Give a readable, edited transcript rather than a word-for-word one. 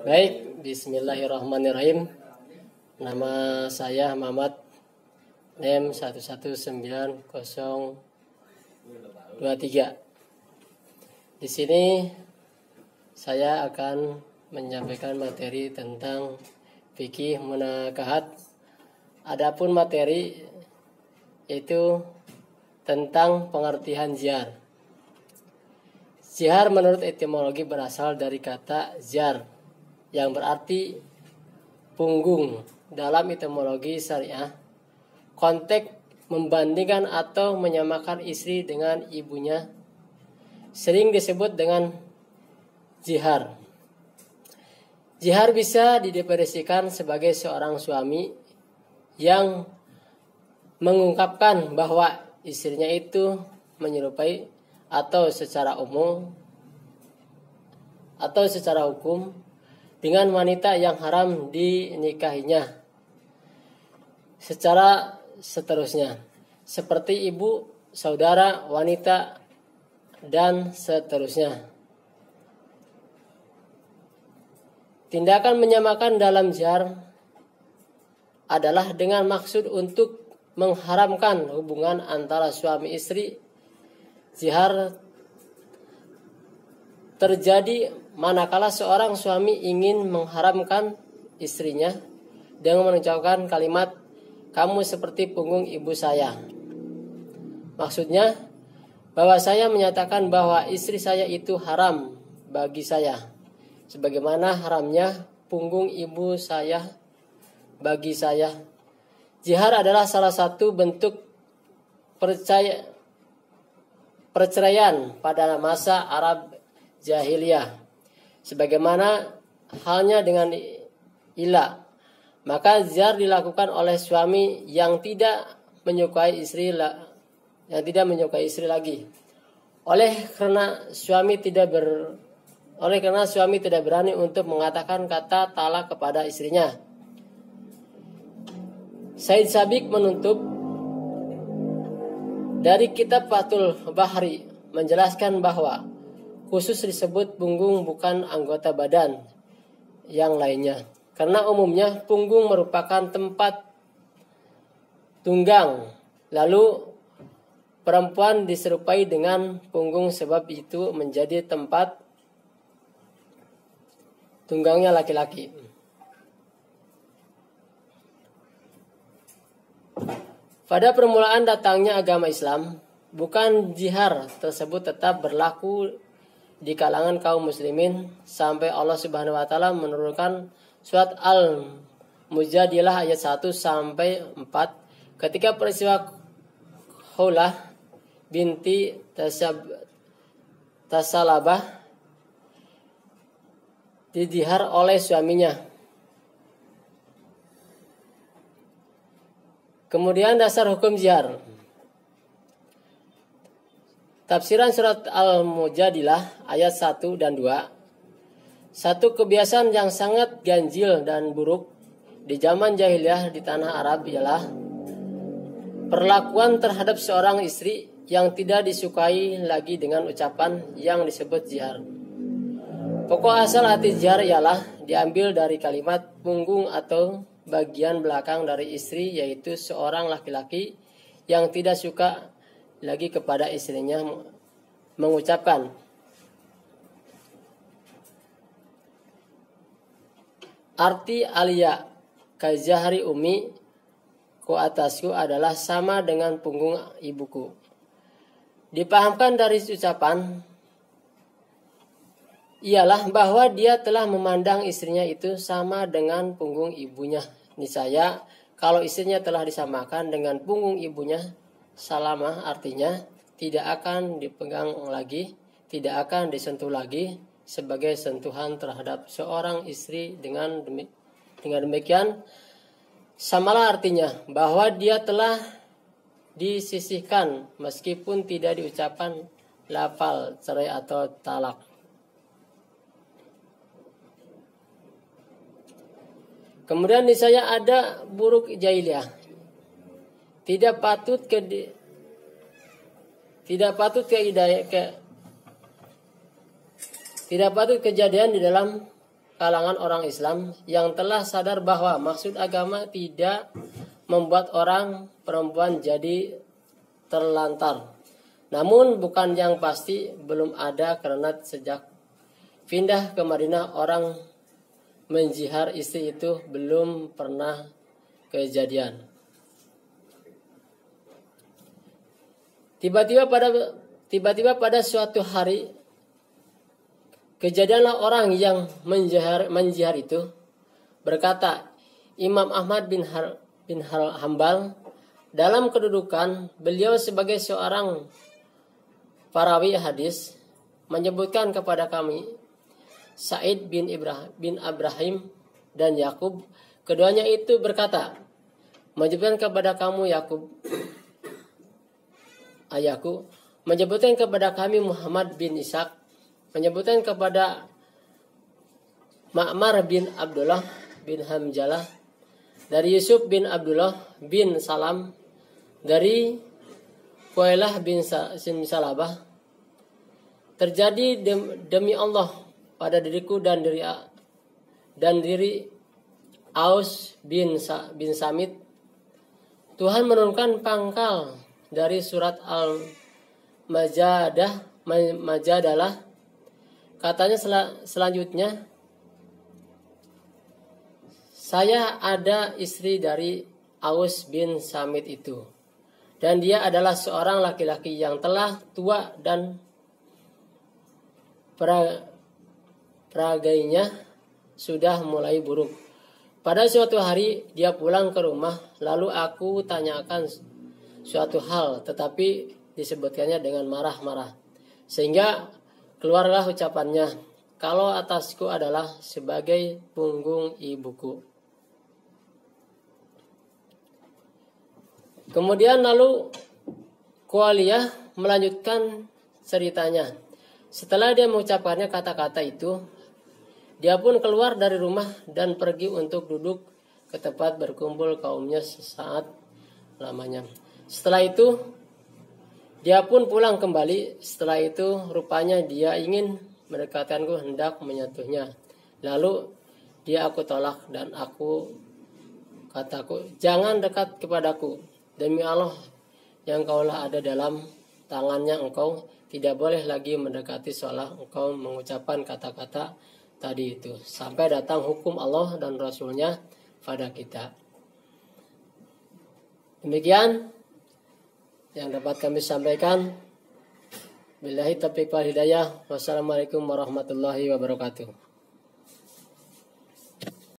Baik, bismillahirrahmanirrahim. Nama saya Muhammad, NEM 1190023. Di sini saya akan menyampaikan materi tentang fikih munakahat. Adapun materi itu tentang pengertian zihar. Zihar menurut etimologi berasal dari kata zar yang berarti punggung. Dalam etimologi syariah, konteks membandingkan atau menyamakan istri dengan ibunya sering disebut dengan zihar. Zihar bisa didefinisikan sebagai seorang suami yang mengungkapkan bahwa istrinya itu menyerupai atau secara hukum dengan wanita yang haram dinikahinya secara seterusnya, seperti ibu, saudara, wanita, dan seterusnya. Tindakan menyamakan dalam zihar adalah dengan maksud untuk mengharamkan hubungan antara suami istri. Zihar terjadi manakala seorang suami ingin mengharamkan istrinya dengan mengucapkan kalimat "kamu seperti punggung ibu saya". Maksudnya bahwa saya menyatakan bahwa istri saya itu haram bagi saya, sebagaimana haramnya punggung ibu saya bagi saya. Zihar adalah salah satu bentuk perceraian pada masa Arab jahiliyah. Sebagaimana halnya dengan ila, maka zihar dilakukan oleh suami yang tidak menyukai istri lagi. Oleh karena suami tidak berani untuk mengatakan kata talak kepada istrinya. Said Sabiq menuntut dari kitab Fathul Bahri menjelaskan bahwa khusus disebut punggung bukan anggota badan yang lainnya, karena umumnya punggung merupakan tempat tunggang, lalu perempuan diserupai dengan punggung sebab itu menjadi tempat tunggangnya laki-laki. Pada permulaan datangnya agama Islam, bukan zihar tersebut tetap berlaku di kalangan kaum muslimin sampai Allah Subhanahu wa taala menurunkan surat Al-Mujadilah ayat 1 sampai 4 ketika peristiwa Khawlah binti Tasalabah dizihar oleh suaminya. Kemudian dasar hukum zihar. Tafsiran surat Al-Mujadilah ayat 1 dan 2. Satu kebiasaan yang sangat ganjil dan buruk di zaman jahiliyah di tanah Arab ialah perlakuan terhadap seorang istri yang tidak disukai lagi dengan ucapan yang disebut zihar. Pokok asal arti zihar ialah diambil dari kalimat punggung atau bagian belakang dari istri, yaitu seorang laki-laki yang tidak suka lagi kepada istrinya mengucapkan arti alia kazahri umi ku atasku adalah sama dengan punggung ibuku. Dipahamkan dari ucapan ialah bahwa dia telah memandang istrinya itu sama dengan punggung ibunya. Niscaya kalau istrinya telah disamakan dengan punggung ibunya, salamah artinya tidak akan dipegang lagi, tidak akan disentuh lagi sebagai sentuhan terhadap seorang istri. Dengan demikian, samalah artinya bahwa dia telah disisihkan meskipun tidak diucapkan lafal cerai atau talak. Kemudian niscaya ada buruk jahiliyah. Tidak patut Tidak patut kejadian di dalam kalangan orang Islam yang telah sadar bahwa maksud agama tidak membuat orang perempuan jadi terlantar. Namun bukan yang pasti belum ada karena sejak pindah ke Madinah orang menjihar istri itu belum pernah kejadian. Tiba-tiba pada suatu hari kejadianlah orang yang menjihar itu berkata, Imam Ahmad bin Hambal dalam kedudukan beliau sebagai seorang perawi hadis menyebutkan kepada kami Sa'id bin Ibrahim dan Yakub, keduanya itu berkata, menyebutkan kepada kamu Yakub, ayahku, menyebutkan kepada kami Muhammad bin Ishaq, menyebutkan kepada Ma'mar bin Abdullah bin Hamzalah, dari Yusuf bin Abdullah bin Salam, dari Kuailah bin Salabah, terjadi demi Allah pada diriku dan diri Aus bin Samit, Tuhan menurunkan pangkal dari surat Al-Majadalah. Katanya selanjutnya, saya ada istri dari Aus bin Samit itu, dan dia adalah seorang laki-laki yang telah tua dan peragainya sudah mulai buruk. Pada suatu hari dia pulang ke rumah, lalu aku tanyakan suatu hal, tetapi disebutkannya dengan marah-marah. Sehingga keluarlah ucapannya, kalau atasku adalah sebagai punggung ibuku. Kemudian lalu Kualiyah melanjutkan ceritanya. Setelah dia mengucapkannya kata-kata itu, dia pun keluar dari rumah dan pergi untuk duduk ke tempat berkumpul kaumnya sesaat lamanya. Setelah itu, dia pun pulang kembali. Setelah itu, rupanya dia ingin mendekatkanku, hendak menyentuhnya. Lalu dia aku tolak dan kataku, jangan dekat kepadaku. Demi Allah yang kaulah ada dalam tangannya engkau, tidak boleh lagi mendekati seolah engkau mengucapkan kata-kata tadi itu, sampai datang hukum Allah dan Rasulnya pada kita. Demikian yang dapat kami sampaikan. Billahi taufiq wal hidayah. Wassalamualaikum warahmatullahi wabarakatuh.